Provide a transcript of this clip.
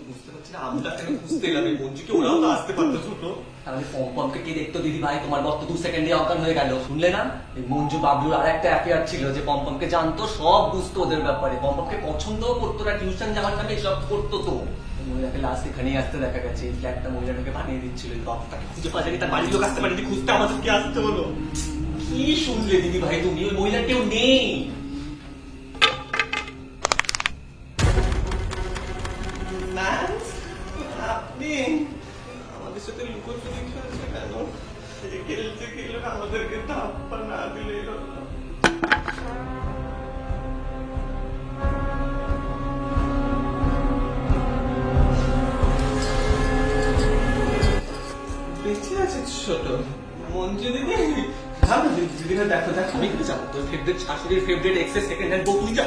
বুঝতে পারছি না আমরা কেন খুঁজতে এলাম এই মঞ্জুকে, ওরাও তো আসতে পারতো ছোট। তাহলে পম্পমকে কে দেখতো দিদি ভাই, তোমার বর তো 2 সেকেন্ডে অজ্ঞান হয়ে গেল, শুনলে না? এই মঞ্জু বাবলুর আর একটা অ্যাফেয়ার ছিল যে পম্পমকে জানতো, সব বুঝতো ওদের ব্যাপারে, পম্পমকে পছন্দও করতো না, টিউশন যাওয়ার নামে সব করতো। তো মহিলাকে লাস্ট এখানেই আসতে দেখা গেছে, এই ফ্ল্যাটটা মহিলাটাকে বানিয়ে দিচ্ছিল, বাবু তাকে খুঁজে পাওয়া যায়নি, তার বাড়ির লোক আসতে পারেনি খুঁজতে, আমাদেরকে আসতে হলো। কি শুনলে দিদি ভাই তুমি? ওই মহিলা কেউ নেই। ম্যাক্স, আপনি আমাদের সাথে লুকোচুরি খেলছে কেন? খেলছে খেলে আমাদেরকে ধাপ্পা না দিলেই হলো। বেঁচে আছে ছোট মঞ্জু দিদি। দিদি ভাই দেখো দেখো, আমি কিন্তু যাবো তোর ফেভারিট শাশুড়ির ফেভারিট এক্সেস সেকেন্ড হ্যান্ড বউ, তুই যা।